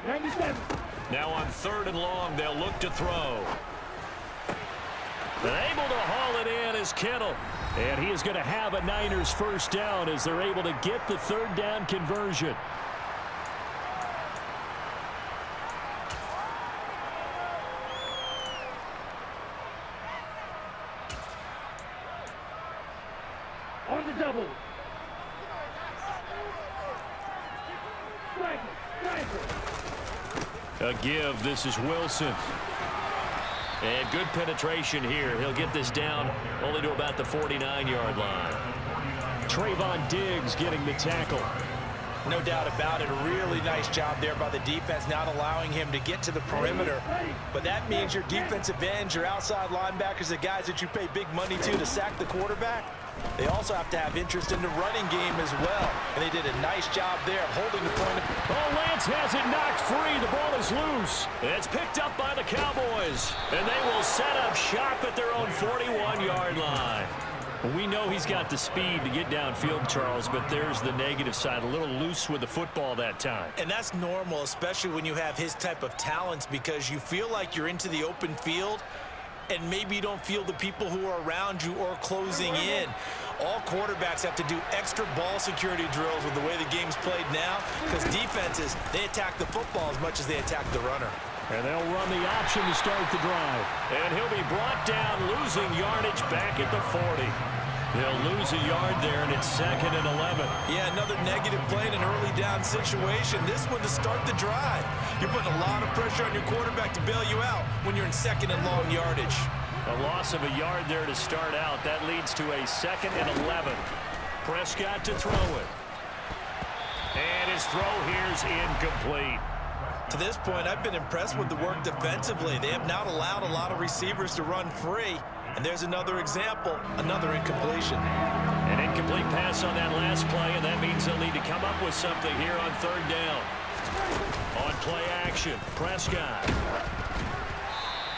Now on 3rd and long, they'll look to throw. And able to haul it in is Kittle. And he is going to have a Niners first down as they're able to get the 3rd down conversion. On the double. A give. This is Wilson. And good penetration here. He'll get this down only to about the 49-yard line. Trayvon Diggs getting the tackle. No doubt about it. A really nice job there by the defense, not allowing him to get to the perimeter. But that means your defensive ends, your outside linebackers, the guys that you pay big money to sack the quarterback, they also have to have interest in the running game as well. And they did a nice job there of holding the point. Oh, Lance has it knocked free. The ball is loose. It's picked up by the Cowboys. And they will set up shop at their own 41-yard line. We know he's got the speed to get downfield, Charles, but there's the negative side. A little loose with the football that time. And that's normal, especially when you have his type of talents, because you feel like you're into the open field and maybe you don't feel the people who are around you or closing in. All quarterbacks have to do extra ball security drills with the way the game's played now, because defenses, they attack the football as much as they attack the runner. And they'll run the option to start the drive. And he'll be brought down, losing yardage back at the 40. They'll lose a yard there, and it's 2nd and 11. Yeah, another negative play in an early down situation. This one to start the drive. You're putting a lot of pressure on your quarterback to bail you out when you're in 2nd and long yardage. A loss of a yard there to start out. That leads to a 2nd and 11. Prescott to throw it. And his throw here's incomplete. To this point, I've been impressed with the work defensively. They have not allowed a lot of receivers to run free. And there's another example, another incompletion. An incomplete pass on that last play, and that means they'll need to come up with something here on 3rd down. On play action, Prescott.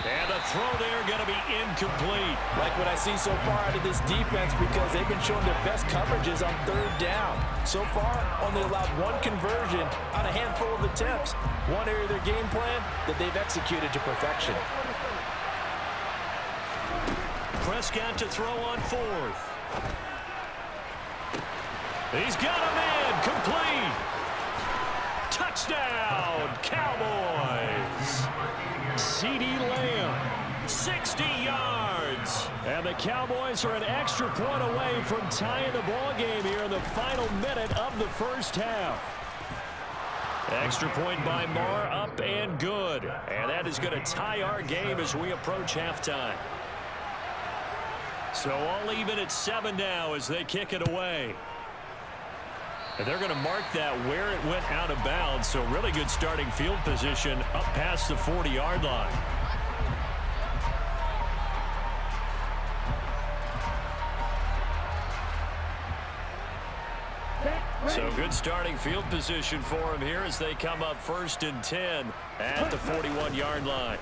And the throw there going to be incomplete. Like what I see so far out of this defense, because they've been showing their best coverages on 3rd down. So far, only allowed one conversion on a handful of attempts. One area of their game plan that they've executed to perfection. Prescott to throw on 4th. He's got a man, complete. Touchdown, Cowboys. CeeDee Lamb, 60 yards. And the Cowboys are an extra point away from tying the ball game here in the final minute of the first half. Extra point by Marr, up and good. And that is going to tie our game as we approach halftime. So all even at 7 now as they kick it away. And they're going to mark that where it went out of bounds. So really good starting field position up past the 40-yard line. So good starting field position for him here as they come up 1st and 10 at the 41-yard line.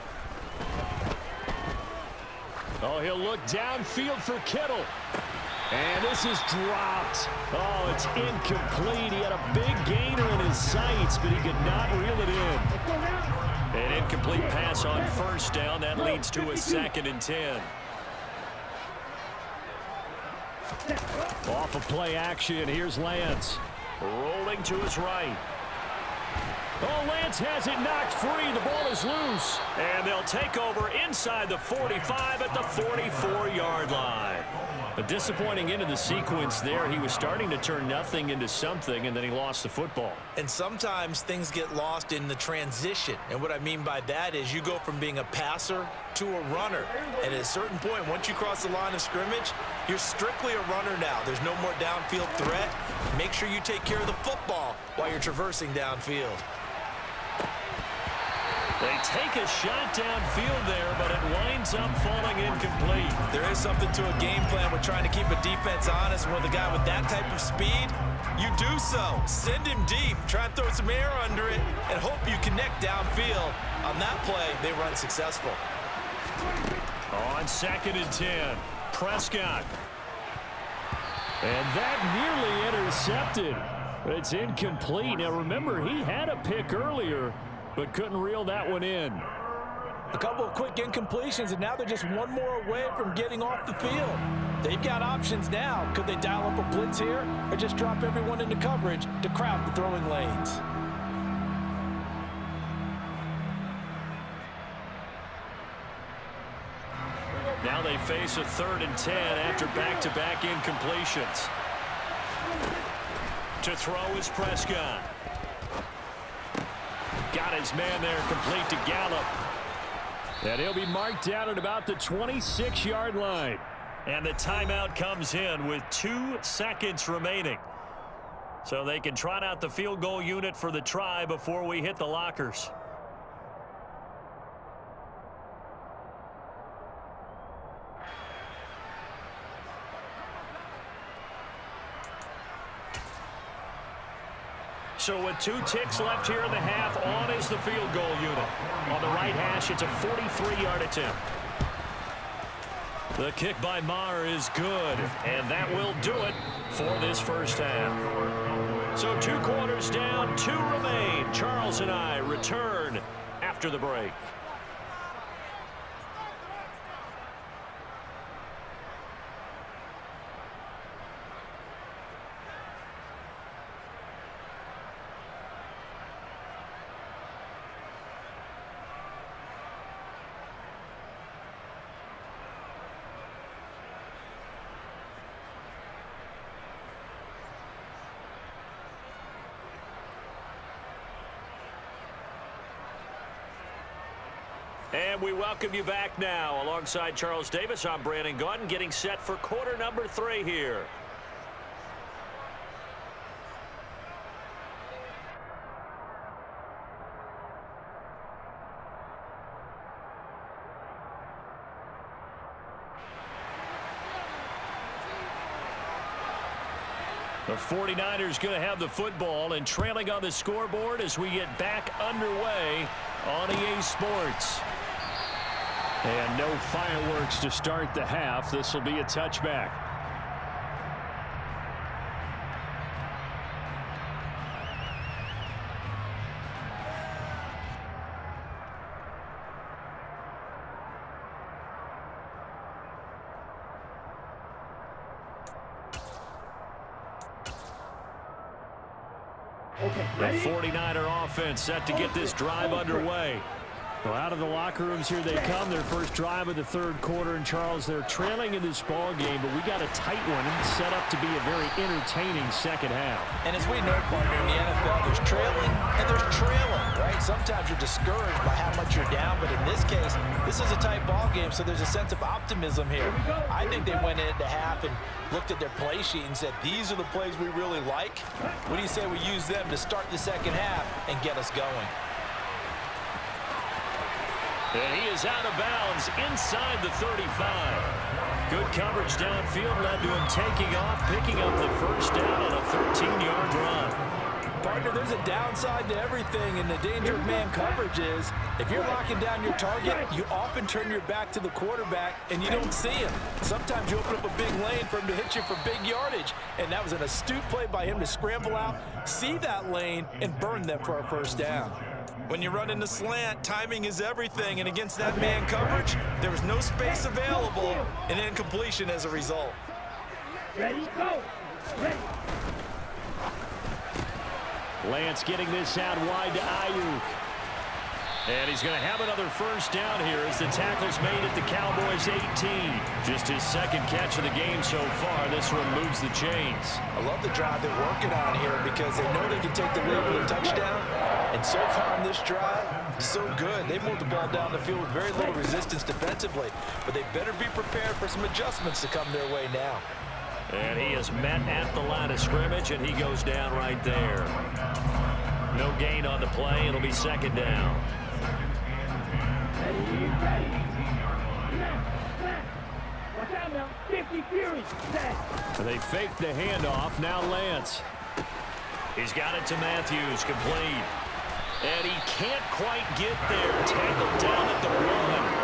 Oh, he'll look downfield for Kittle. And this is dropped. Oh, it's incomplete. He had a big gainer in his sights, but he could not reel it in. An incomplete pass on 1st down. That leads to a 2nd and 10. Off of play action, here's Lance. Rolling to his right. Oh, Lance has it knocked free. The ball is loose. And they'll take over inside the 45 at the 44-yard line. A disappointing end of the sequence there. He was starting to turn nothing into something, and then he lost the football. And sometimes things get lost in the transition. And what I mean by that is you go from being a passer to a runner. And at a certain point, once you cross the line of scrimmage, you're strictly a runner now. There's no more downfield threat. Make sure you take care of the football while you're traversing downfield. They take a shot downfield there, but it winds up falling incomplete. There is something to a game plan with trying to keep a defense honest. With a guy with that type of speed, you do so. Send him deep, try and throw some air under it, and hope you connect downfield. On that play, they run successful. On 2nd and 10, Prescott. And that nearly intercepted. But it's incomplete. Now remember, he had a pick earlier. but couldn't reel that one in. A couple of quick incompletions, and now they're just one more away from getting off the field. They've got options now. Could they dial up a blitz here or just drop everyone into coverage to crowd the throwing lanes? Now they face a 3rd and 10 after back-to-back incompletions. To throw is Prescott. Got his man there, complete to Gallup. And he'll be marked down at about the 26-yard line. And the timeout comes in with 2 seconds remaining. So they can trot out the field goal unit for the try before we hit the lockers. So with 2 ticks left here in the half, on is the field goal unit. On the right hash, it's a 43-yard attempt. The kick by Maher is good, and that will do it for this first half. So 2 quarters down, 2 remain. Charles and I return after the break. And we welcome you back now. Alongside Charles Davis, I'm Brandon Gaudin, getting set for quarter number 3 here. The 49ers going to have the football and trailing on the scoreboard as we get back underway on EA Sports. And no fireworks to start the half. This will be a touchback. The 49er offense set to get this drive underway. Well, out of the locker rooms here they come. Their first drive of the 3rd quarter. And Charles, they're trailing in this ball game, but we got a tight one set up to be a very entertaining second half. And as we know, partner, in the NFL, there's trailing and there's trailing, right? Sometimes you're discouraged by how much you're down, but in this case, this is a tight ball game, so there's a sense of optimism here. I think they went into half and looked at their play sheet and said, these are the plays we really like. What do you say we use them to start the second half and get us going? And he is out of bounds inside the 35. Good coverage downfield led to him taking off, picking up the first down on a 13-yard run. Partner, there's a downside to everything, and the danger of man coverage is if you're locking down your target, you often turn your back to the quarterback and you don't see him. Sometimes you open up a big lane for him to hit you for big yardage, and that was an astute play by him to scramble out, see that lane, and burn them for a first down. When you run in the slant, timing is everything, and against that man coverage, there was no space available, and incompletion as a result. Ready, go! Ready. Lance getting this out wide to Ayuk. And he's going to have another first down here as the tackle's made at the Cowboys' 18. Just his 2nd catch of the game so far. This one moves the chains. I love the drive they're working on here because they know they can take the lead with a touchdown. And so far on this drive, so good. They moved the ball down the field with very little resistance defensively. But they better be prepared for some adjustments to come their way now. And he is met at the line of scrimmage, and he goes down right there. No gain on the play. It'll be 2nd down. Watch out now. 50 Fury. They fake the handoff. Now Lance. He's got it to Matthews. Complete. And he can't quite get there. Tackled down at the 1.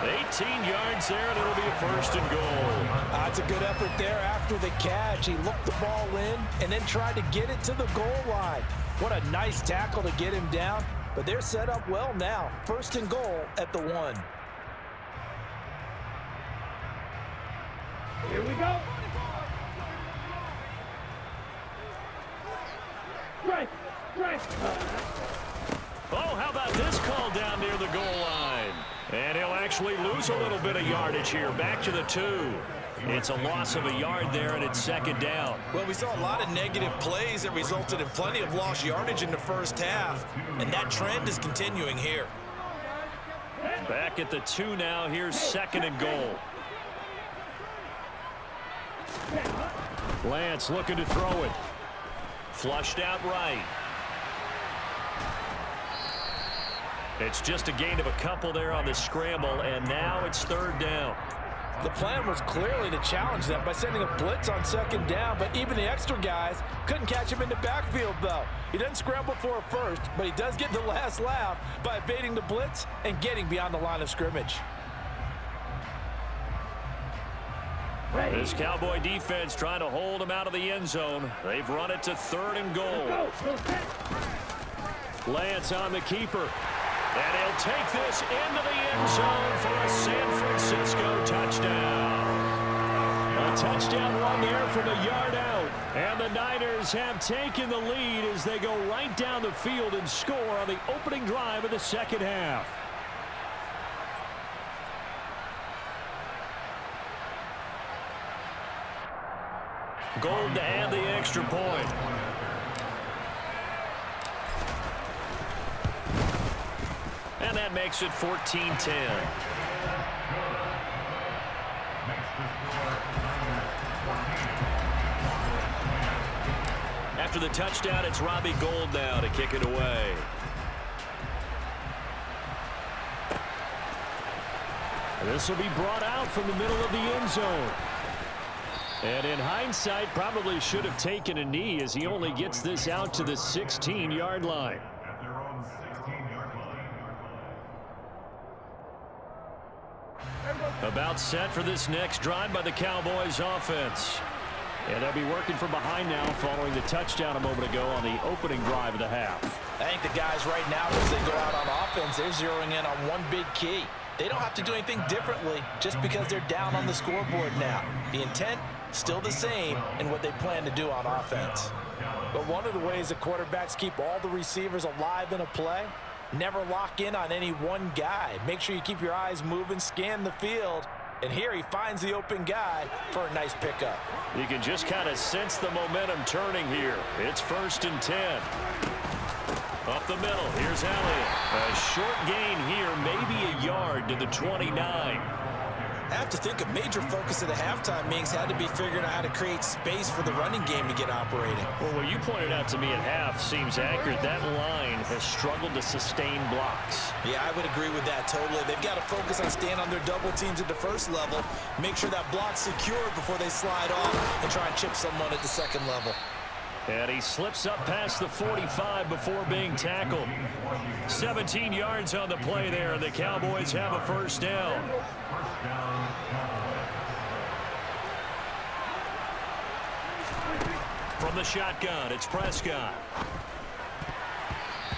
18 yards there, and it'll be a 1st and goal. That's a good effort there after the catch. He looked the ball in and then tried to get it to the goal line. What a nice tackle to get him down. but they're set up well now. 1st and goal at the 1. Here we go. Strike. Oh, how about this call down near the goal line? And he'll actually lose a little bit of yardage here. Back to the 2. It's a loss of a yard there, and it's 2nd down. Well, we saw a lot of negative plays that resulted in plenty of lost yardage in the first half, and that trend is continuing here. Back at the 2 now. Here's 2nd and goal. Lance looking to throw it. Flushed out right. It's just a gain of a couple there on the scramble, and now it's 3rd down. The plan was clearly to challenge them by sending a blitz on 2nd down, but even the extra guys couldn't catch him in the backfield, though. He doesn't scramble for a first, but he does get the last laugh by evading the blitz and getting beyond the line of scrimmage. This Cowboy defense trying to hold him out of the end zone. They've run it to 3rd and goal. Lance on the keeper. And he'll take this into the end zone for a San Francisco touchdown. A touchdown run there from a yard out. And the Niners have taken the lead as they go right down the field and score on the opening drive of the 2nd half. Gold to add the extra point. And that makes it 14-10. After the touchdown, it's Robbie Gould now to kick it away. This will be brought out from the middle of the end zone. And in hindsight, probably should have taken a knee as he only gets this out to the 16-yard line. About set for this next drive by the Cowboys offense. And they'll be working from behind now following the touchdown a moment ago on the opening drive of the half. I think the guys right now, as they go out on offense, they're zeroing in on one big key. They don't have to do anything differently just because they're down on the scoreboard now. The intent, still the same in what they plan to do on offense. But one of the ways that quarterbacks keep all the receivers alive in a play, never lock in on any one guy. Make sure you keep your eyes moving, scan the field. And here he finds the open guy for a nice pickup. You can just kind of sense the momentum turning here. It's 1st and 10. Up the middle, here's Elliott. A short gain here, maybe a yard to the 29. I have to think a major focus of the halftime meetings had to be figuring out how to create space for the running game to get operating. Well, what you pointed out to me at half seems accurate. That line has struggled to sustain blocks. Yeah, I would agree with that totally. They've got to focus on staying on their double teams at the first level, make sure that block's secured before they slide off and try and chip someone at the second level. And he slips up past the 45 before being tackled. 17 yards on the play there, and the Cowboys have a 1st down. From the shotgun, it's Prescott.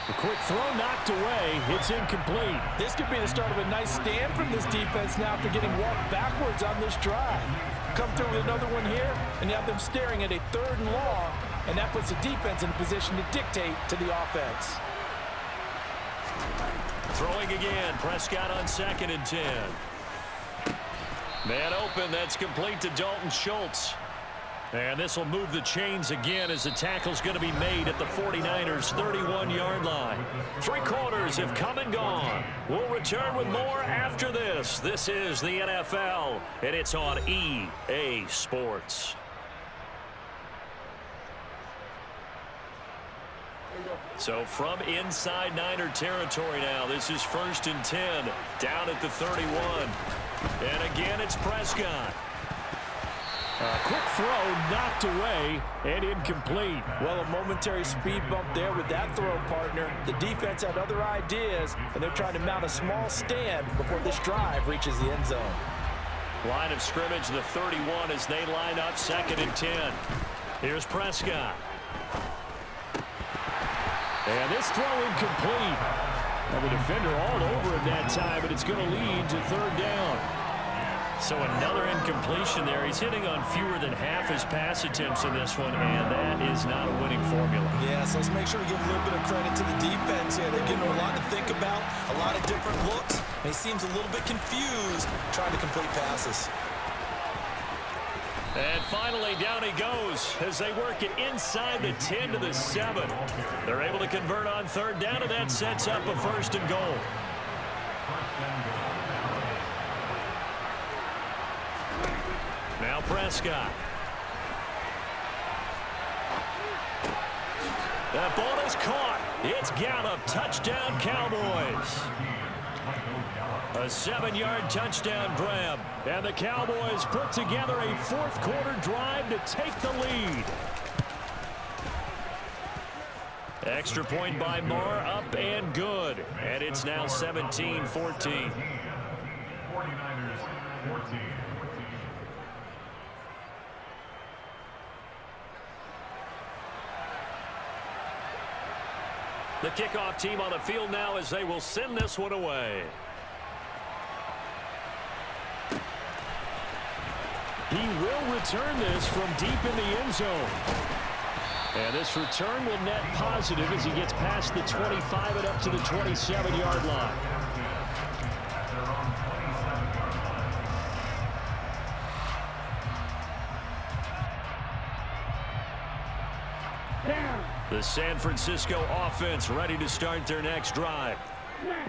A quick throw knocked away. It's incomplete. This could be the start of a nice stand from this defense now after getting walked backwards on this drive. Come through with another one here, and you have them staring at a 3rd and long, and that puts the defense in a position to dictate to the offense. Throwing again, Prescott on 2nd and 10. Man open, that's complete to Dalton Schultz. And this will move the chains again as the tackle's going to be made at the 49ers' 31-yard line. 3 quarters have come and gone. We'll return with more after this. This is the NFL, and it's on EA Sports. So from inside Niner territory now, this is 1st and 10, down at the 31. And again, it's Prescott. A quick throw knocked away and incomplete. Well, a momentary speed bump there with that throw partner. The defense had other ideas, and they're trying to mount a small stand before this drive reaches the end zone. Line of scrimmage, the 31 as they line up 2nd and 10. Here's Prescott. And this throw incomplete. And the defender all over him that time, but it's going to lead to third down. So another incompletion there. He's hitting on fewer than half his pass attempts in this one, and that is not a winning formula. Yeah, so let's make sure we give a little bit of credit to the defense here. They're giving him a lot to think about, a lot of different looks, and he seems a little bit confused trying to complete passes. And finally, down he goes as they work it inside the 10 to the 7. They're able to convert on third down, and that sets up a 1st and goal. Now Prescott. That ball is caught. It's Gallup. Touchdown, Cowboys. A 7-yard touchdown grab. And the Cowboys put together a fourth-quarter drive to take the lead. Extra point by Marr, up and good. And it's now 17-14. 49ers 14. The kickoff team on the field now as they will send this one away. He will return this from deep in the end zone. And this return will net positive as he gets past the 25 and up to the 27-yard line. The San Francisco offense ready to start their next drive.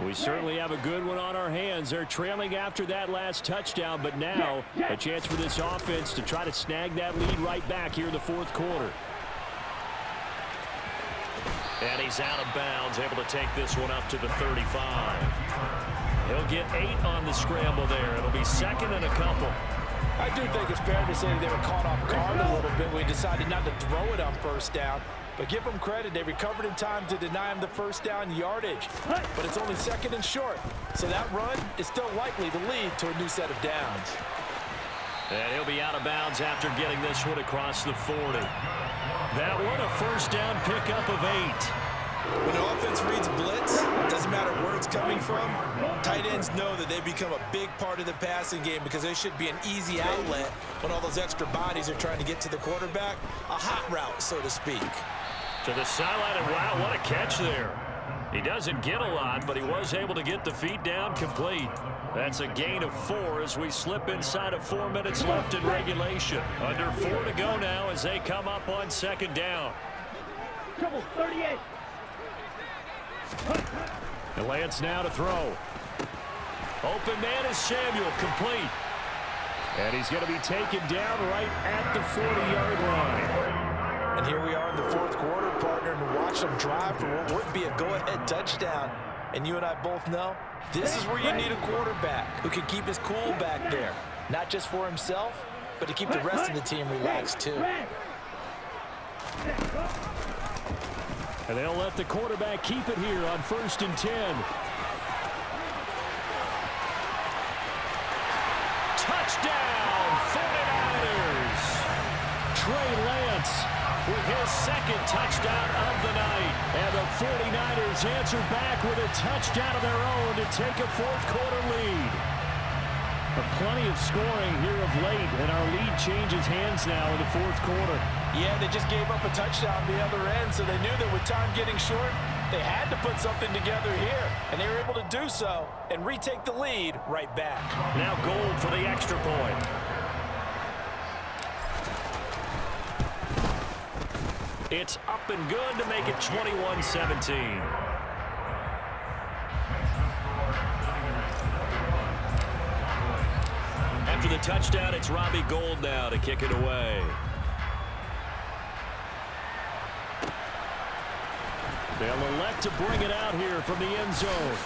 We certainly have a good one on our hands. They're trailing after that last touchdown, but now a chance for this offense to try to snag that lead right back here in the fourth quarter. And he's out of bounds, able to take this one up to the 35. He'll get 8 on the scramble there. It'll be 2nd and a couple. I do think it's fair to say they were caught off guard a little bit. We decided not to throw it on first down. But give them credit. They recovered in time to deny him the first down yardage. But it's only 2nd and short. So that run is still likely to lead to a new set of downs. And he'll be out of bounds after getting this one across the 40. That one a first down pickup of 8. When an offense reads blitz, it doesn't matter where it's coming from, tight ends know that they become a big part of the passing game because they should be an easy outlet when all those extra bodies are trying to get to the quarterback. A hot route, so to speak. To the sideline, and wow, what a catch there. He doesn't get a lot, but he was able to get the feet down complete. That's a gain of 4 as we slip inside of 4 minutes left in regulation. Under 4 to go now as they come up on 2nd down. Trouble 38. And Lance now to throw. Open man is Samuel, complete. And he's going to be taken down right at the 40-yard line. And here we are in the fourth quarter, partner, and watch them drive for what would be a go-ahead touchdown. And you and I both know this is where you need a quarterback who can keep his cool back there. Not just for himself, but to keep the rest of the team relaxed too. And they'll let the quarterback keep it here on 1st and 10. Touchdown, 49ers! Trey Lance with his 2nd touchdown of the night. And the 49ers answer back with a touchdown of their own to take a fourth-quarter lead. Plenty of scoring here of late, and our lead changes hands now in the fourth quarter. Yeah, they just gave up a touchdown on the other end, so they knew that with time getting short, they had to put something together here, and they were able to do so and retake the lead right back. Now Gold for the extra point. It's up and good to make it 21-17. After the touchdown, it's Robbie Gould now to kick it away. They'll elect to bring it out here from the end zone.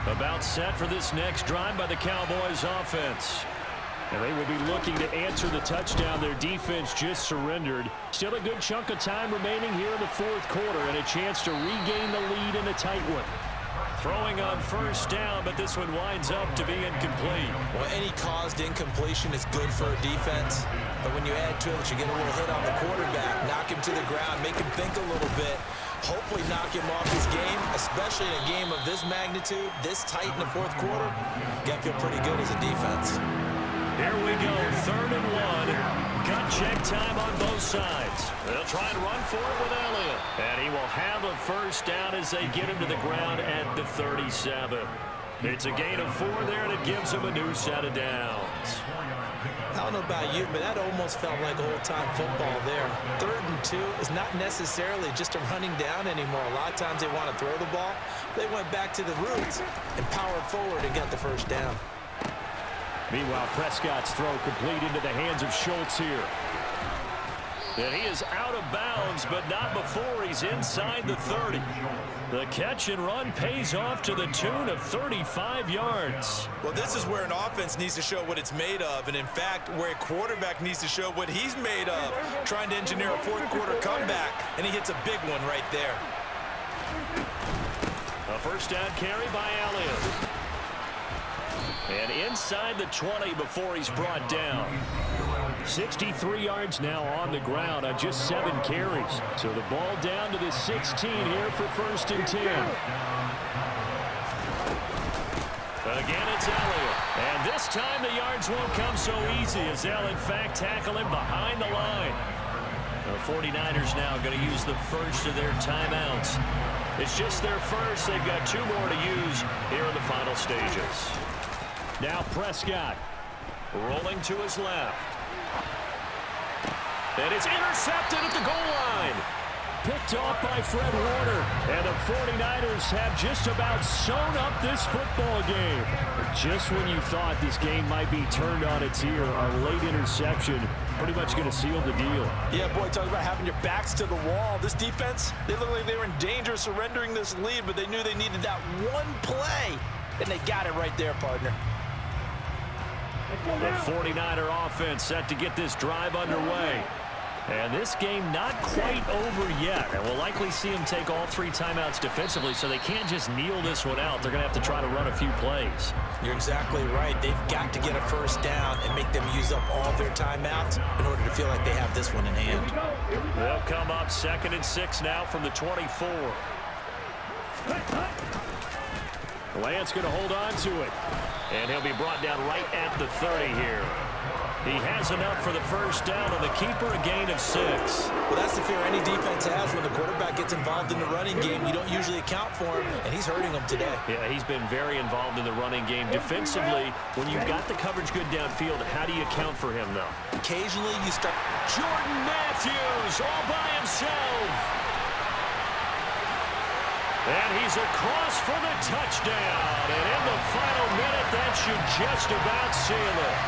About set for this next drive by the Cowboys offense. And they will be looking to answer the touchdown their defense just surrendered. Still a good chunk of time remaining here in the fourth quarter and a chance to regain the lead in a tight one. Throwing on first down, but this one winds up to be incomplete. Well, any caused incompletion is good for a defense. But when you add to it, you get a little hit on the quarterback, knock him to the ground, make him think a little bit, hopefully knock him off his game, especially in a game of this magnitude, this tight in the fourth quarter. You got to feel pretty good as a defense. Here we go, 3rd and 1. Gut check time on both sides. They'll try and run for it with Elliott. And he will have a first down as they get him to the ground at the 37. It's a gain of 4 there, and it gives them a new set of downs. I don't know about you, but that almost felt like old-time football there. 3rd and 2 is not necessarily just a running down anymore. A lot of times they want to throw the ball. They went back to the roots and powered forward and got the first down. Meanwhile, Prescott's throw complete into the hands of Schultz here. And he is out of bounds, but not before he's inside the 30. The catch and run pays off to the tune of 35 yards. Well, this is where an offense needs to show what it's made of, and in fact, where a quarterback needs to show what he's made of, trying to engineer a fourth quarter comeback, and he hits a big one right there. A first down carry by Elliott. And inside the 20 before he's brought down. 63 yards now on the ground on just 7 carries. So the ball down to the 16 here for 1st and 10. Again, it's Elliott. And this time the yards won't come so easy as they'll, in fact, tackle him behind the line. The 49ers now going to use the first of their timeouts. It's just their first. They've got 2 more to use here in the final stages. Now Prescott rolling to his left. And it's intercepted at the goal line. Picked off by Fred Warner. And the 49ers have just about sewn up this football game. Just when you thought this game might be turned on its ear, a late interception pretty much going to seal the deal. Yeah, boy, talk about having your backs to the wall. This defense, they look like they were in danger of surrendering this lead, but they knew they needed that one play, and they got it right there, partner. The 49er offense set to get this drive underway. And this game not quite over yet. And we'll likely see them take all 3 timeouts defensively, so they can't just kneel this one out. They're going to have to try to run a few plays. You're exactly right. They've got to get a first down and make them use up all their timeouts in order to feel like they have this one in hand. They'll come up 2nd and 6 now from the 24. Lance going to hold on to it. And he'll be brought down right at the 30 here. He has enough for the first down, and the keeper a gain of 6. Well, that's the fear any defense has when the quarterback gets involved in the running game. You don't usually account for him, and he's hurting them today. Yeah, he's been very involved in the running game. Defensively, when you've got the coverage good downfield, how do you account for him, though? Occasionally, you start... Jordan Matthews all by himself. And he's across for the touchdown. And in the final minute, that should just about seal it.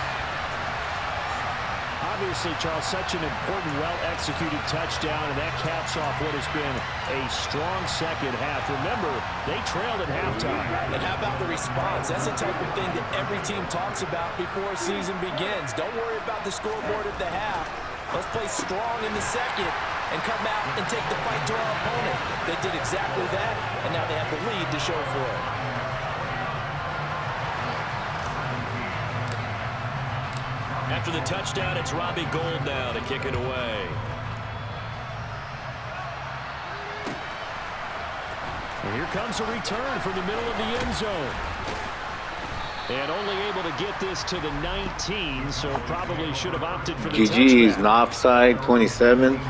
Obviously, Charles, such an important, well-executed touchdown, and that caps off what has been a strong second half. Remember, they trailed at halftime. And how about the response? That's the type of thing that every team talks about before a season begins. Don't worry about the scoreboard at the half. Let's play strong in the second and come out and take the fight to our opponent. They did exactly that, and now they have the lead to show for it. After the touchdown, it's Robbie Gould now to kick it away. And here comes a return from the middle of the end zone. And only able to get this to the 19, so probably should have opted for the touchback. GG's an offside, 27.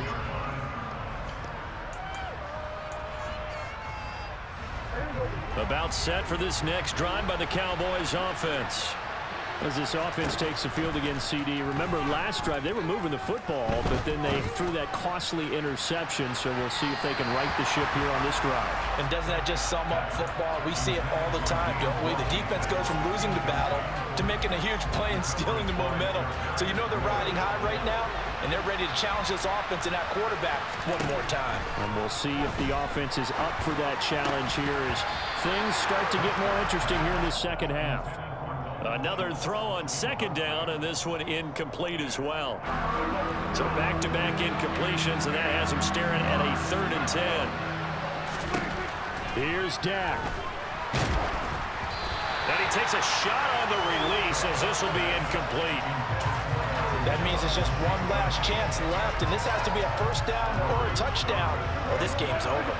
About set for this next drive by the Cowboys offense. As this offense takes the field against CD. Remember, last drive, they were moving the football, but then they threw that costly interception, so we'll see if they can right the ship here on this drive. And doesn't that just sum up football? We see it all the time, don't we? The defense goes from losing the battle to making a huge play and stealing the momentum. So you know they're riding high right now, and they're ready to challenge this offense and that quarterback one more time. And we'll see if the offense is up for that challenge here as things start to get more interesting here in this second half. Another throw on second down, and this one incomplete as well. So back-to-back incompletions, and that has him staring at a 3rd and 10. Here's Dak. And he takes a shot on the release as this will be incomplete. That means it's just one last chance left, and this has to be a first down or a touchdown, or this game's over.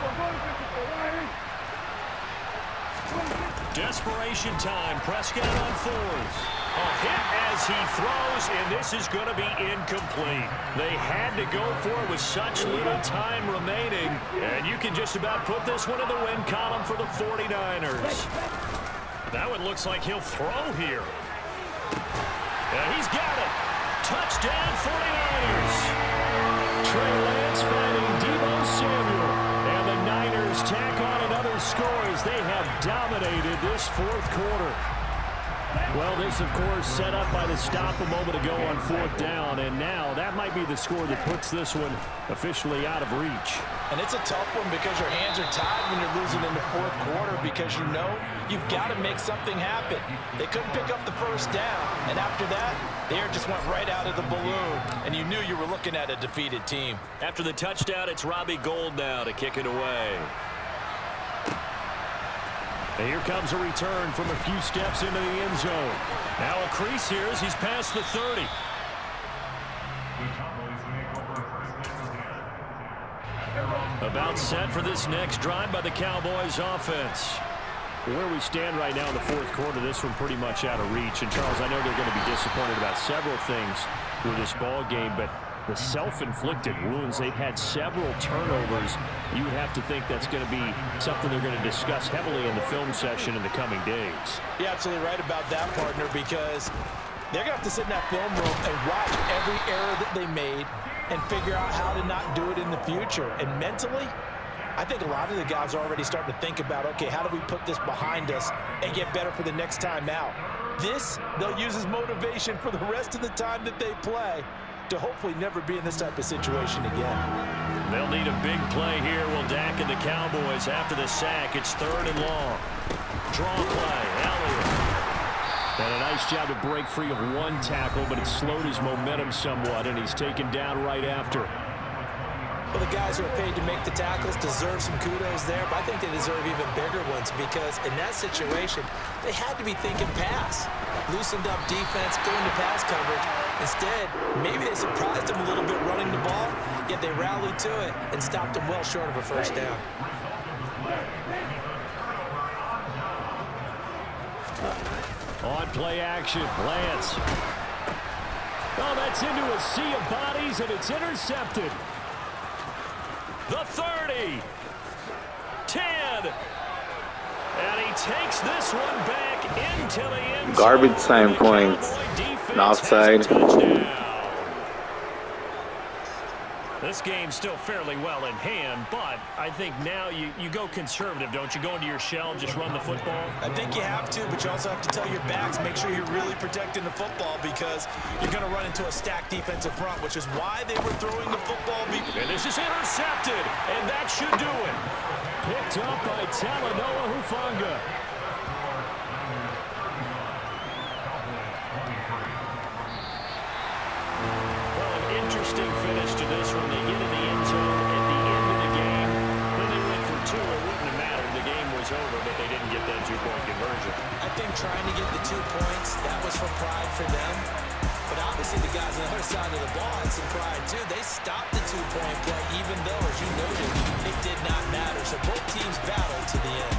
Desperation time. Prescott on fours. A hit as he throws, and this is going to be incomplete. They had to go for it with such little time remaining, and you can just about put this one in the win column for the 49ers. That one looks like he'll throw here. And he's got it. Touchdown 49ers. Trey Lance finding Deebo Samuel. And the Niners tack on another score as they have dominated this fourth quarter. Well, this, of course, set up by the stop a moment ago on fourth down. And now that might be the score that puts this one officially out of reach. And it's a tough one because your hands are tied when you're losing in the fourth quarter because you know you've got to make something happen. They couldn't pick up the first down. And after that, the air just went right out of the balloon. And you knew you were looking at a defeated team. After the touchdown, it's Robbie Gould now to kick it away. And here comes a return from a few steps into the end zone. Now a crease here as he's past the 30. About set for this next drive by the Cowboys offense. Where we stand right now in the fourth quarter, this one pretty much out of reach. And, Charles, I know they're going to be disappointed about several things with this ball game, but the self-inflicted wounds, they've had several turnovers. You would have to think that's going to be something they're going to discuss heavily in the film session in the coming days. You're absolutely right about that, partner, because they're going to have to sit in that film room and watch every error that they made and figure out how to not do it in the future. And mentally, I think a lot of the guys are already starting to think about, okay, how do we put this behind us and get better for the next time out? This, they'll use as motivation for the rest of the time that they play to hopefully never be in this type of situation again. They'll need a big play here. Will Dak and the Cowboys after the sack. It's third and long. Draw play. Elliott. And a nice job to break free of one tackle, but it slowed his momentum somewhat, and he's taken down right after. Well, the guys who are paid to make the tackles deserve some kudos there, but I think they deserve even bigger ones because in that situation, they had to be thinking pass. Loosened up defense, going to pass coverage. Instead, maybe they surprised them a little bit running the ball, yet they rallied to it and stopped them well short of a first down. On play action, Lance. Oh, that's into a sea of bodies, and it's intercepted. The 30. 10. And he takes this one back into the end zone. Garbage time points. An offside. This game's still fairly well in hand, but I think now you go conservative, don't you? Go into your shell and just run the football? I think you have to, but you also have to tell your backs, make sure you're really protecting the football because you're going to run into a stacked defensive front, which is why they were throwing the football. And this is intercepted, and that should do it. Picked up by Talanoa Hufanga. Interesting finish to this one. They get in the end zone at the end of the game. When they went for two, it wouldn't have mattered. The game was over, but they didn't get that two-point conversion. I think trying to get the 2 points, that was for pride for them. But obviously the guys on the other side of the ball had some pride too. They stopped the two-point play, even though, as you noted, it did not matter. So both teams battled to the end.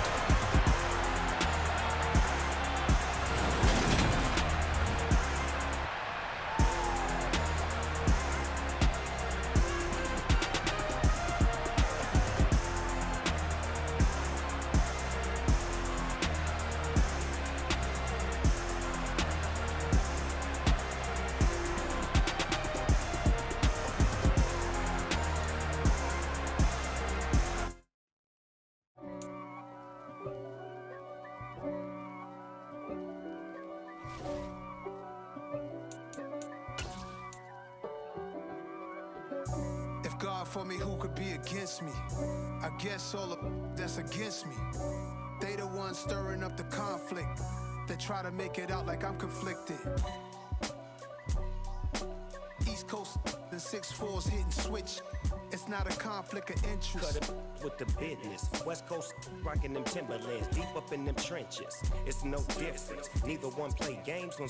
If God for me, who could be against me? I guess all of that's against me. They the ones stirring up the conflict. They try to make it out like I'm conflicted. East Coast and 6'4's hitting switch. It's not a conflict of interest. Cut it with the business. West Coast rocking them Timberlands, deep up in them trenches. It's no difference. Neither one play games, gonna